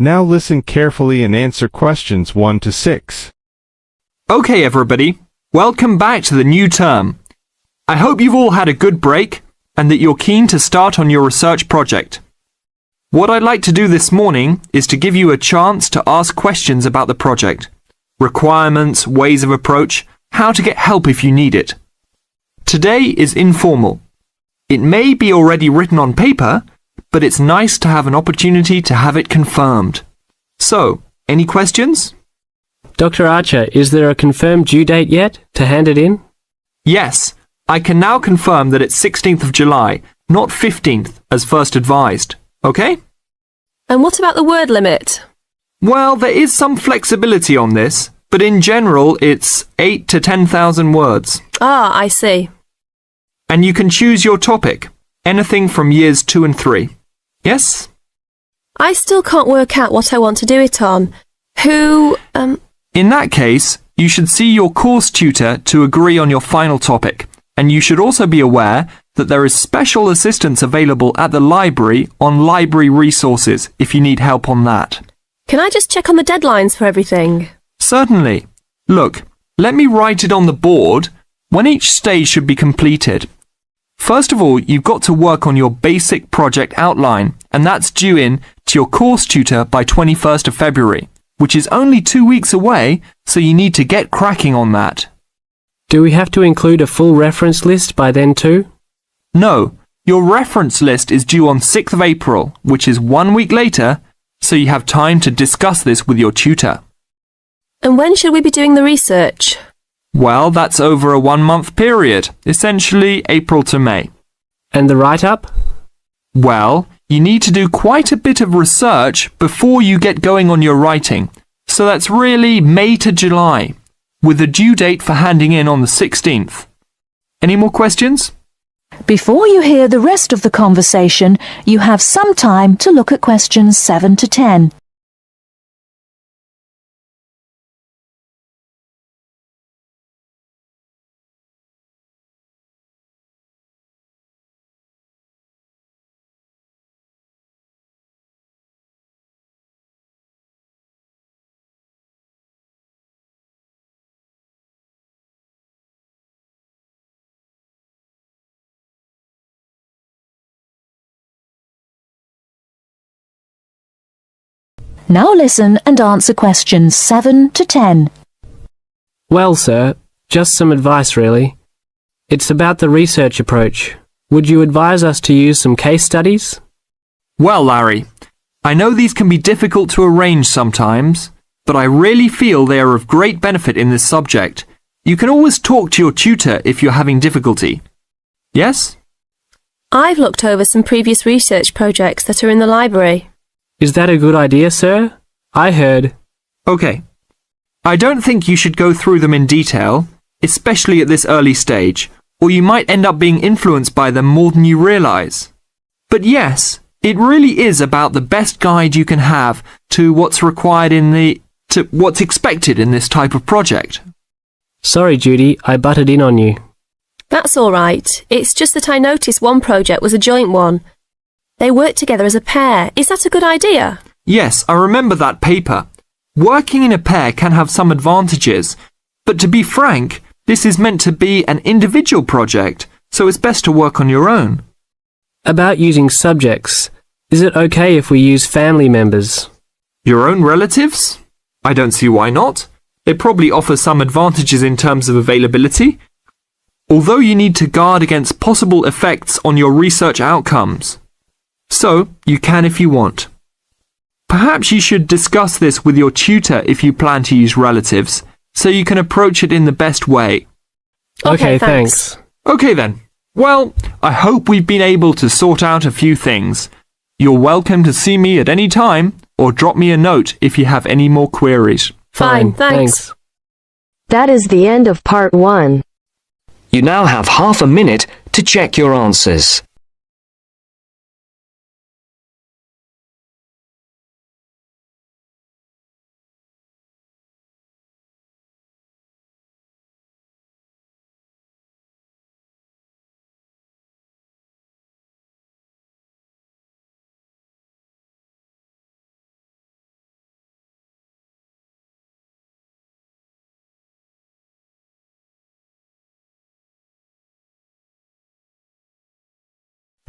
Now listen carefully and answer questions 1 to 6. Okay, everybody. Welcome back to the new term. I hope you've all had a good break and that you're keen to start on your research project. What I'd like to do this morning is to give you a chance to ask questions about the project, requirements, ways of approach, how to get help if you need it. Today is informal. It may be already written on paper, but it's nice to have an opportunity to have it confirmed. So, any questions? Dr. Archer, is there a confirmed due date yet to hand it in? Yes, I can now confirm that it's 16th of July, not 15th, as first advised. Okay? And what about the word limit? Well, there is some flexibility on this, but in general it's 8 to 10,000 words. Ah, I see. And you can choose your topic, anything from years 2 and 3. Yes? I still can't work out what I want to do it on. In that case, you should see your course tutor to agree on your final topic, and you should also be aware that there is special assistance available at the library on library resources if you need help on that. Can I just check on the deadlines for everything? Certainly. Look, let me write it on the board when each stage should be completed. First of all, you've got to work on your basic project outline, and that's due in to your course tutor by 21st of February, which is only 2 weeks away, so you need to get cracking on that. Do we have to include a full reference list by then too? No, your reference list is due on 6th of April, which is 1 week later, so you have time to discuss this with your tutor. And when should we be doing the research? Well, that's over a 1-month period, essentially April to May. And the write-up? Well, you need to do quite a bit of research before you get going on your writing, so that's really May to July, with a due date for handing in on the 16th. Any more questions? Before you hear the rest of the conversation, you have some time to look at questions 7 to 10. Now listen and answer questions 7 to 10. Well, sir, just some advice really. It's about the research approach. Would you advise us to use some case studies? Well, Larry, I know these can be difficult to arrange sometimes, but I really feel they are of great benefit in this subject. You can always talk to your tutor if you're having difficulty. Yes? I've looked over some previous research projects that are in the library. Is that a good idea, sir? I heard. Okay. I don't think you should go through them in detail, especially at this early stage, or you might end up being influenced by them more than you realize. But yes, it really is about the best guide you can have to what's required to what's expected in this type of project. Sorry, Judy, I butted in on you. That's all right. It's just that I noticed one project was a joint one. They worked together as a pair. Is that a good idea? Yes, I remember that paper. Working in a pair can have some advantages, but to be frank, this is meant to be an individual project, so it's best to work on your own. About using subjects, is it okay if we use family members? Your own relatives? I don't see why not. They probably offer some advantages in terms of availability, although you need to guard against possible effects on your research outcomes. So, you can if you want. Perhaps you should discuss this with your tutor if you plan to use relatives, so you can approach it in the best way. Okay, thanks. Okay then. Well, I hope we've been able to sort out a few things. You're welcome to see me at any time, or drop me a note if you have any more queries. Fine, thanks. That is the end of part 1. You now have half a minute to check your answers.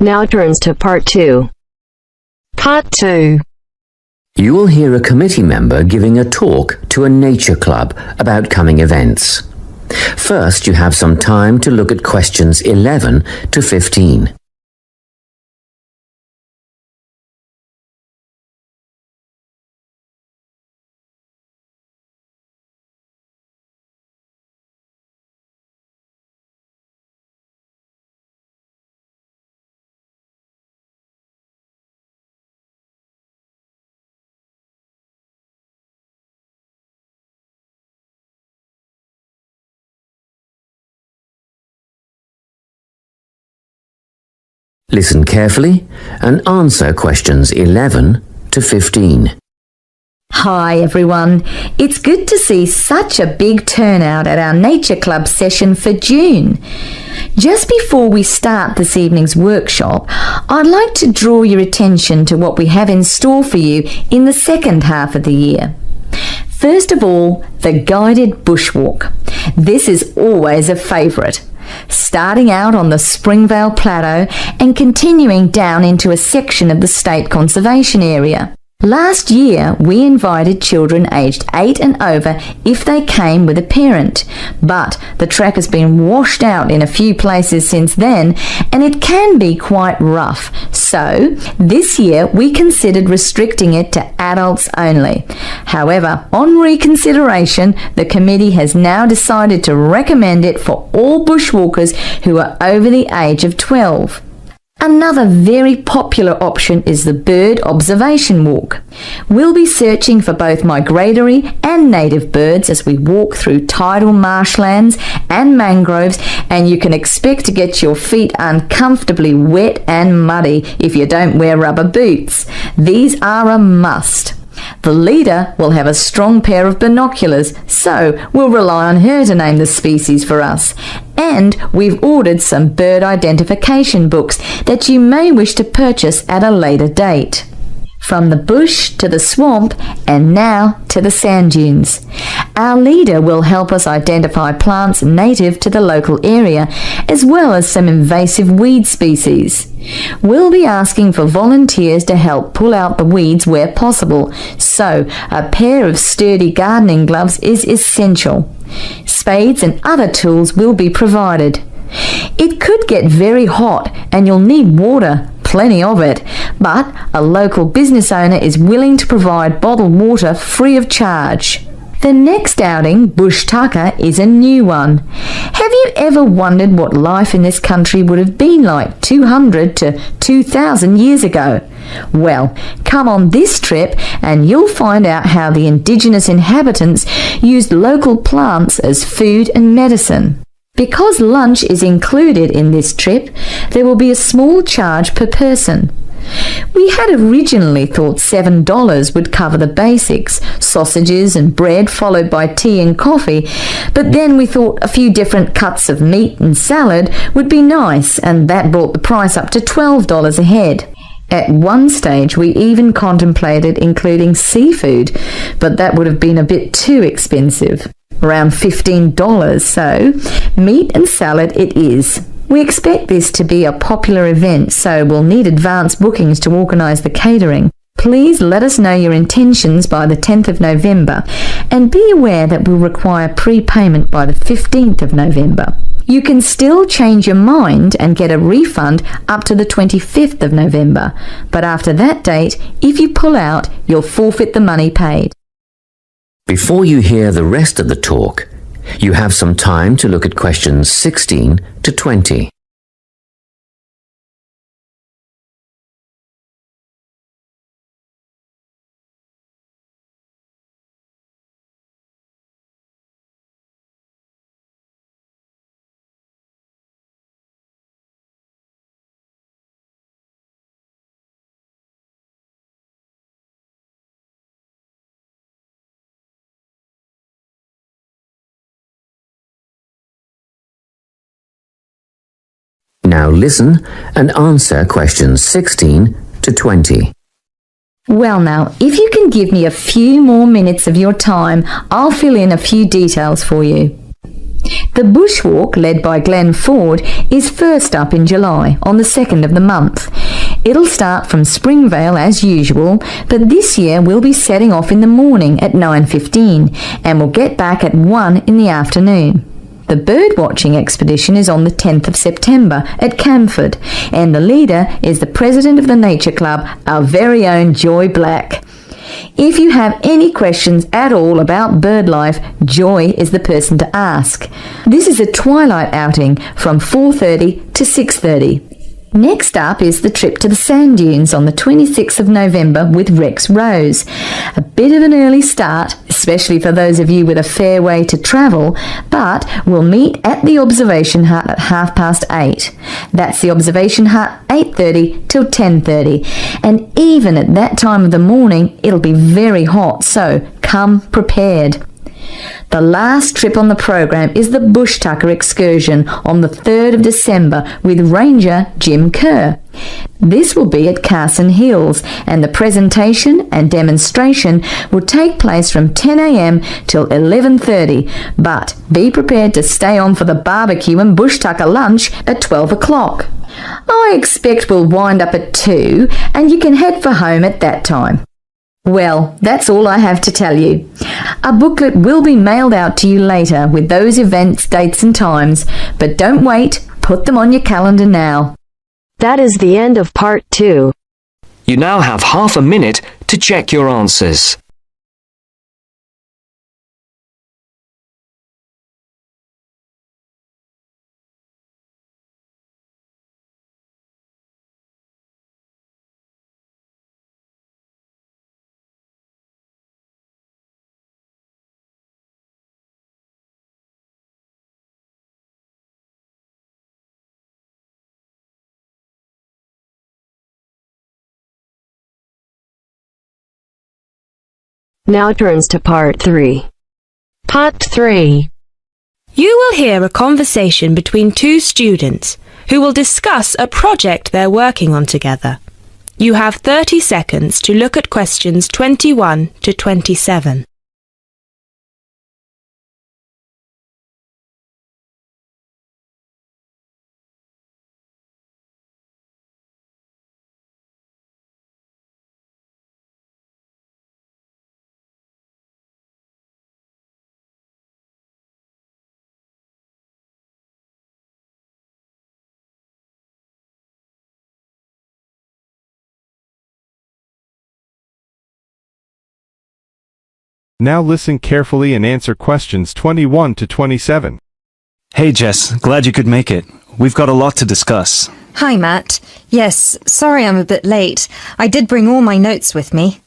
Now turns to Part 2. Part 2. You will hear a committee member giving a talk to a nature club about coming events. First, you have some time to look at questions 11 to 15. Listen carefully and answer questions 11 to 15. Hi everyone, it's good to see such a big turnout at our Nature Club session for June. Just before we start this evening's workshop, I'd like to draw your attention to what we have in store for you in the second half of the year. First of all, the guided bushwalk. This is always a favourite. Starting out on the Springvale Plateau and continuing down into a section of the State Conservation Area. Last year, we invited children aged 8 and over if they came with a parent, but the track has been washed out in a few places since then and it can be quite rough. So, this year we considered restricting it to adults only. However, on reconsideration, the committee has now decided to recommend it for all bushwalkers who are over the age of 12. Another very popular option is the bird observation walk. We'll be searching for both migratory and native birds as we walk through tidal marshlands and mangroves, and you can expect to get your feet uncomfortably wet and muddy if you don't wear rubber boots. These are a must. The leader will have a strong pair of binoculars, so we'll rely on her to name the species for us. And we've ordered some bird identification books that you may wish to purchase at a later date. From the bush to the swamp and now to the sand dunes. Our leader will help us identify plants native to the local area as well as some invasive weed species. We'll be asking for volunteers to help pull out the weeds where possible, so a pair of sturdy gardening gloves is essential. Spades and other tools will be provided. It could get very hot and you'll need water, plenty of it, but a local business owner is willing to provide bottled water free of charge. The next outing, Bush Tucker, is a new one. Have you ever wondered what life in this country would have been like 200 to 2,000 years ago? Well, come on this trip and you'll find out how the indigenous inhabitants used local plants as food and medicine. Because lunch is included in this trip, there will be a small charge per person. We had originally thought $7 would cover the basics, sausages and bread followed by tea and coffee, but then we thought a few different cuts of meat and salad would be nice, and that brought the price up to $12 a head. At one stage we even contemplated including seafood, but that would have been a bit too expensive. Around $15, so meat and salad it is. We expect this to be a popular event, so we'll need advance bookings to organise the catering. Please let us know your intentions by the 10th of November, and be aware that we'll require prepayment by the 15th of November. You can still change your mind and get a refund up to the 25th of November, but after that date, if you pull out, you'll forfeit the money paid. Before you hear the rest of the talk, you have some time to look at questions 16 to 20. Now listen and answer questions 16 to 20. Well now, if you can give me a few more minutes of your time, I'll fill in a few details for you. The The bushwalk, led by Glenn Ford, is first up in July, on the 2nd of the month. It'll start from Springvale as usual, but this year we'll be setting off in the morning at 9:15 and we'll get back at 1 in the afternoon. The birdwatching expedition is on the 10th of September at Camford, and the leader is the president of the Nature Club, our very own Joy Black. If you have any questions at all about bird life, Joy is the person to ask. This is a twilight outing from 4:30 to 6:30. Next up is the trip to the sand dunes on the 26th of November with Rex Rose. A bit of an early start, especially for those of you with a fair way to travel, but we'll meet at the observation hut at 8:30. That's the observation hut, 8:30 till 10:30. And even at that time of the morning, it'll be very hot, so come prepared. The last trip on the program is the Bush Tucker excursion on the 3rd of December with Ranger Jim Kerr. This will be at Carson Hills, and the presentation and demonstration will take place from 10 a.m. till 11:30, but be prepared to stay on for the barbecue and Bush Tucker lunch at 12 o'clock. I expect we'll wind up at 2, and you can head for home at that time. Well, that's all I have to tell you. A booklet will be mailed out to you later with those events, dates and times, but don't wait, put them on your calendar now. That is the end of part 2. You now have half a minute to check your answers. Now turns to part 3. Part 3. You will hear a conversation between two students who will discuss a project they're working on together. You have 30 seconds to look at questions 21 to 27. Now listen carefully and answer questions 21 to 27. Hey Jess, glad you could make it. We've got a lot to discuss. Hi Matt. Yes, sorry I'm a bit late. I did bring all my notes with me.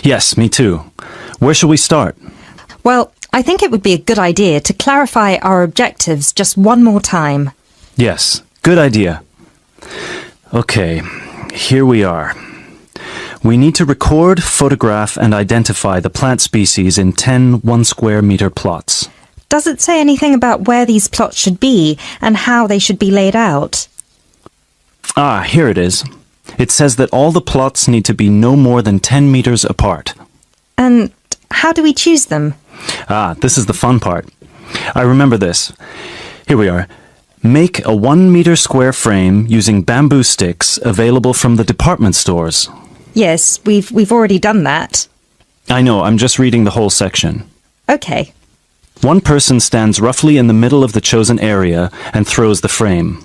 Yes, me too. Where shall we start? Well, I think it would be a good idea to clarify our objectives just one more time. Yes, good idea. Okay, here we are. We need to record, photograph, and identify the plant species in 10 1-square-meter plots. Does it say anything about where these plots should be and how they should be laid out? Ah, here it is. It says that all the plots need to be no more than 10 meters apart. And how do we choose them? Ah, this is the fun part. I remember this. Here we are. Make a 1-meter square frame using bamboo sticks available from the department stores. Yes, we've already done that. I know, I'm just reading the whole section. Okay. One person stands roughly in the middle of the chosen area and throws the frame.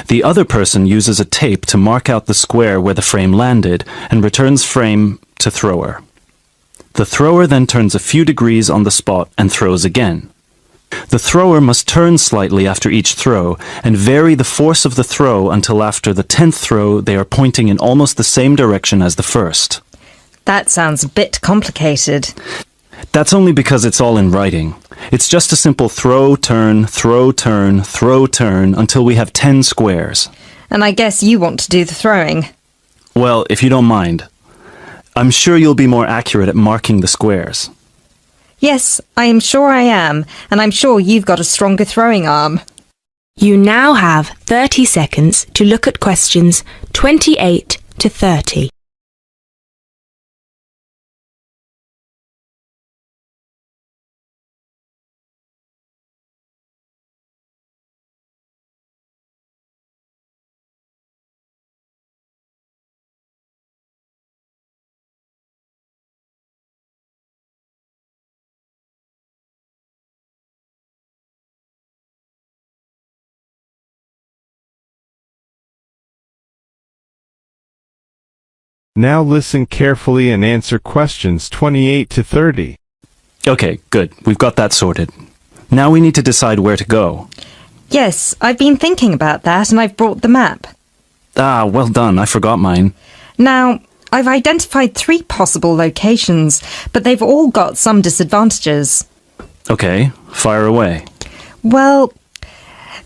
The other person uses a tape to mark out the square where the frame landed and returns frame to thrower. The thrower then turns a few degrees on the spot and throws again. The thrower must turn slightly after each throw and vary the force of the throw until after the 10th throw they are pointing in almost the same direction as the first. That sounds a bit complicated. That's only because it's all in writing. It's just a simple throw, turn, throw, turn, throw, turn until we have 10 squares. And I guess you want to do the throwing. Well, if you don't mind. I'm sure you'll be more accurate at marking the squares. Yes, I am sure I am, and I'm sure you've got a stronger throwing arm. You now have 30 seconds to look at questions 28 to 30. Now listen carefully and answer questions 28 to 30. Okay, good. We've got that sorted. Now we need to decide where to go. Yes, I've been thinking about that and I've brought the map. Ah, well done. I forgot mine. Now, I've identified 3 possible locations, but they've all got some disadvantages. Okay, fire away. Well,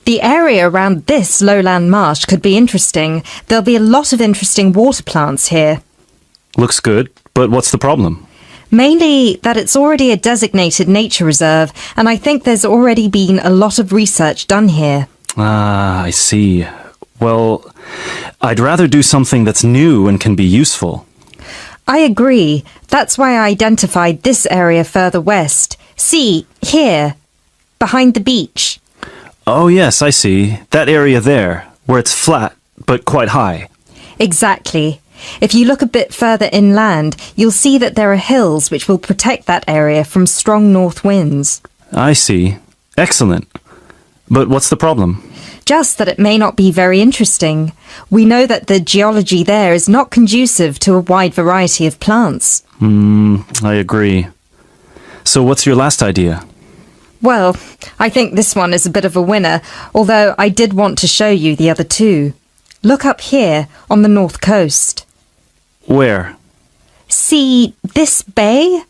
the area around this lowland marsh could be interesting. There'll be a lot of interesting water plants here. Looks good, but what's the problem? Mainly that it's already a designated nature reserve, and I think there's already been a lot of research done here. Ah, I see. Well, I'd rather do something that's new and can be useful. I agree. That's why I identified this area further west. See, here, behind the beach. Oh yes, I see. That area there, where it's flat, but quite high. Exactly. If you look a bit further inland, you'll see that there are hills which will protect that area from strong north winds. I see. Excellent. But what's the problem? Just that it may not be very interesting. We know that the geology there is not conducive to a wide variety of plants. I agree. So what's your last idea? Well, I think this one is a bit of a winner, although I did want to show you the other 2. Look up here on the north coast. Where? See this bay?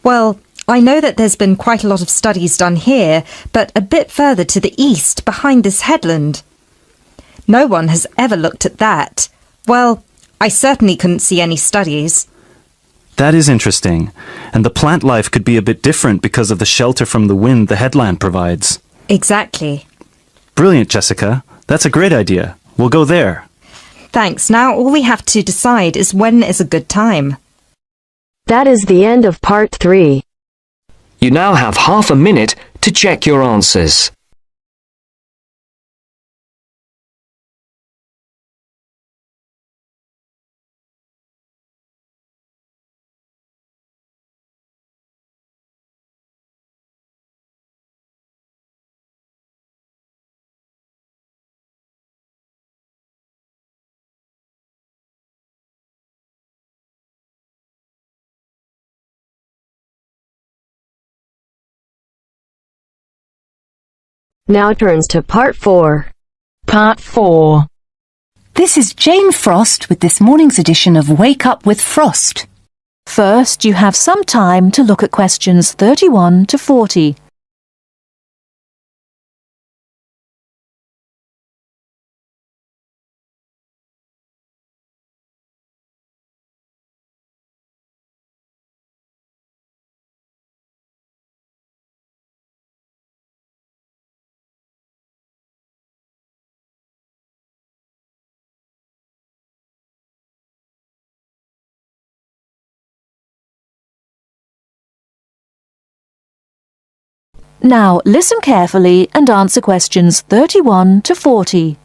Well, I know that there's been quite a lot of studies done here, but a bit further to the east, behind this headland. No one has ever looked at that. Well, I certainly couldn't see any studies. That is interesting. And the plant life could be a bit different because of the shelter from the wind the headland provides. Exactly. Brilliant, Jessica. That's a great idea. We'll go there. Thanks. Now all we have to decide is when is a good time. That is the end of part 3. You now have half a minute to check your answers. Now turns to part 4. Part 4. This is Jane Frost with this morning's edition of Wake Up with Frost. First, you have some time to look at questions 31 to 40. Now listen carefully and answer questions 31 to 40.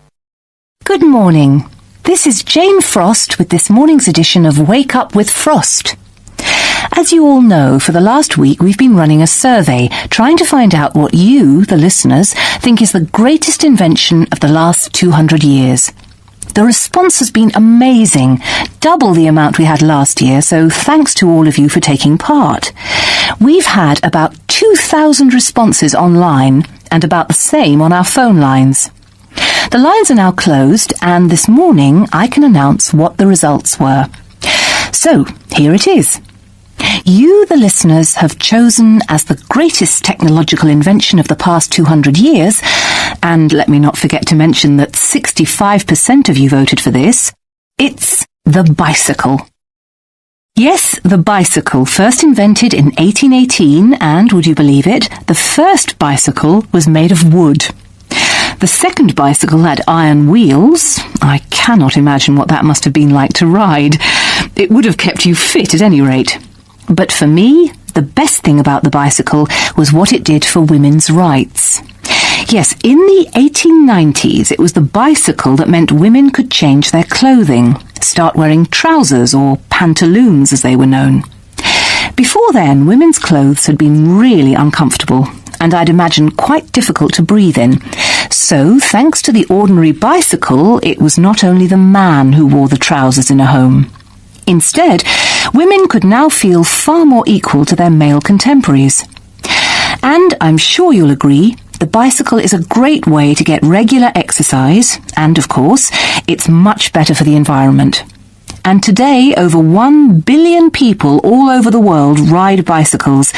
Good morning. This is Jane Frost with this morning's edition of Wake Up with Frost. As you all know, for the last week we've been running a survey trying to find out what you, the listeners, think is the greatest invention of the last 200 years. The response has been amazing, double the amount we had last year, so thanks to all of you for taking part. We've had about 2,000 responses online and about the same on our phone lines. The lines are now closed, and this morning I can announce what the results were. So, here it is. You, the listeners, have chosen as the greatest technological invention of the past 200 years, and let me not forget to mention that 65% of you voted for this, it's the bicycle. Yes, the bicycle, first invented in 1818, and, would you believe it, the first bicycle was made of wood. The second bicycle had iron wheels. I cannot imagine what that must have been like to ride. It would have kept you fit at any rate. But for me, the best thing about the bicycle was what it did for women's rights. Yes, in the 1890s, it was the bicycle that meant women could change their clothing, start wearing trousers or pantaloons as they were known. Before then, women's clothes had been really uncomfortable, and I'd imagine quite difficult to breathe in. So, thanks to the ordinary bicycle, it was not only the man who wore the trousers in a home. Instead, women could now feel far more equal to their male contemporaries. And I'm sure you'll agree, the bicycle is a great way to get regular exercise, and of course, it's much better for the environment. And today, over 1 billion people all over the world ride bicycles,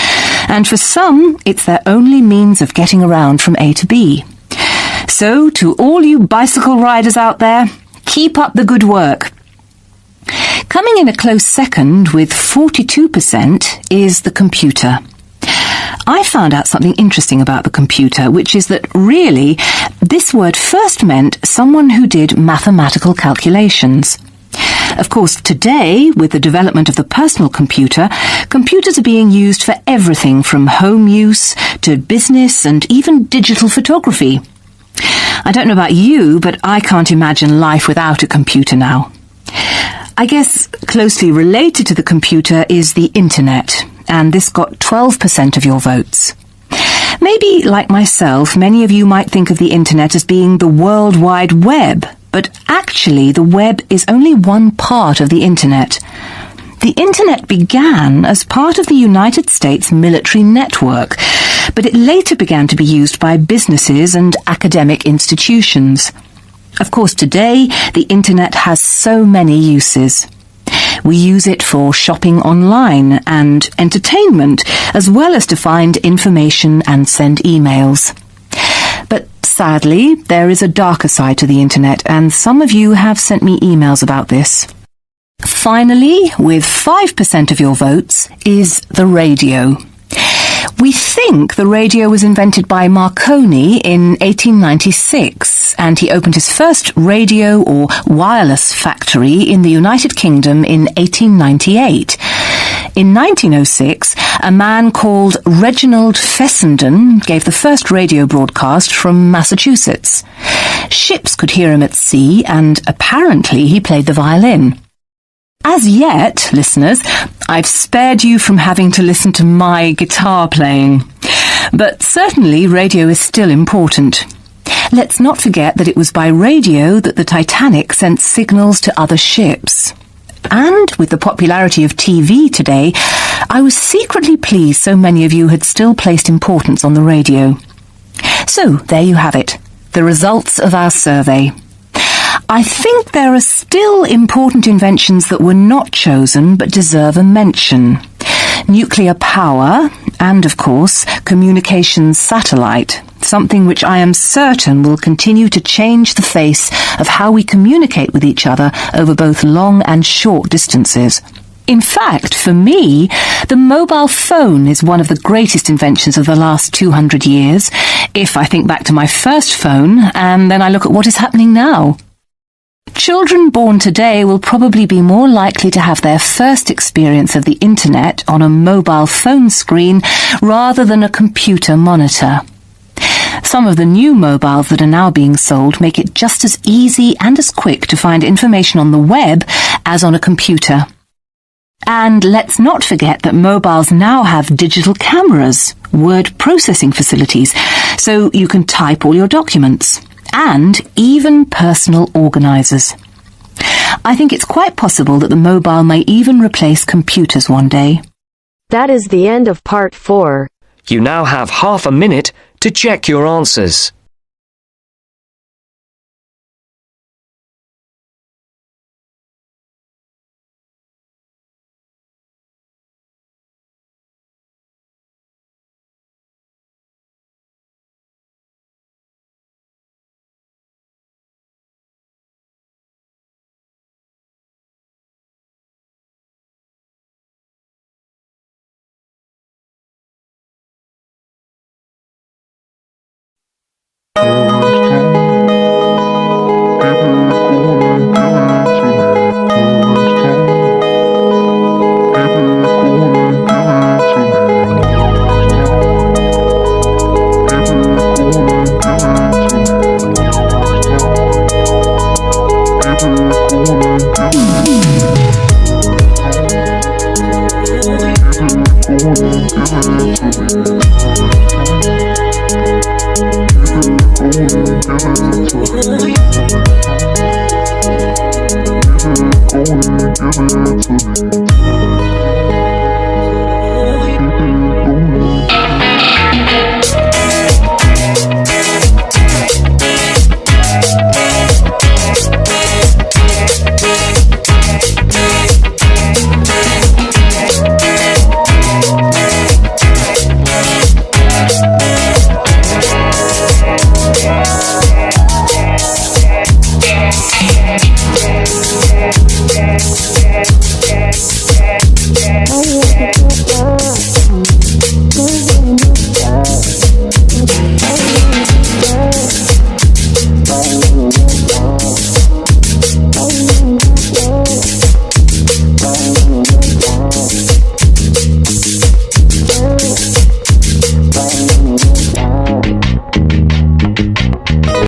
and for some, it's their only means of getting around from A to B. So, to all you bicycle riders out there, keep up the good work. Coming in a close second with 42% is the computer. I found out something interesting about the computer, which is that really, this word first meant someone who did mathematical calculations. Of course, today, with the development of the personal computer, computers are being used for everything from home use to business and even digital photography. I don't know about you, but I can't imagine life without a computer now. I guess closely related to the computer is the internet, and this got 12% of your votes. Maybe, like myself, many of you might think of the internet as being the World Wide Web, but actually the web is only one part of the internet. The internet began as part of the United States military network, but it later began to be used by businesses and academic institutions. Of course, today, the internet has so many uses. We use it for shopping online and entertainment, as well as to find information and send emails. But sadly, there is a darker side to the internet, and some of you have sent me emails about this. Finally, with 5% of your votes, is the radio. We think the radio was invented by Marconi in 1896, and he opened his first radio or wireless factory in the United Kingdom in 1898. In 1906, a man called Reginald Fessenden gave the first radio broadcast from Massachusetts. Ships could hear him at sea, and apparently he played the violin. As yet, listeners, I've spared you from having to listen to my guitar playing. But certainly radio is still important. Let's not forget that it was by radio that the Titanic sent signals to other ships. And with the popularity of TV today, I was secretly pleased so many of you had still placed importance on the radio. So, there you have it, the results of our survey. I think there are still important inventions that were not chosen but deserve a mention. Nuclear power and, of course, communications satellite, something which I am certain will continue to change the face of how we communicate with each other over both long and short distances. In fact, for me, the mobile phone is one of the greatest inventions of the last 200 years, if I think back to my first phone and then I look at what is happening now. Children born today will probably be more likely to have their first experience of the internet on a mobile phone screen rather than a computer monitor. Some of the new mobiles that are now being sold make it just as easy and as quick to find information on the web as on a computer. And let's not forget that mobiles now have digital cameras, word processing facilities, so you can type all your documents, and even personal organisers. I think it's quite possible that the mobile may even replace computers one day. That is the end of part 4. You now have half a minute to check your answers. want it, give it to me.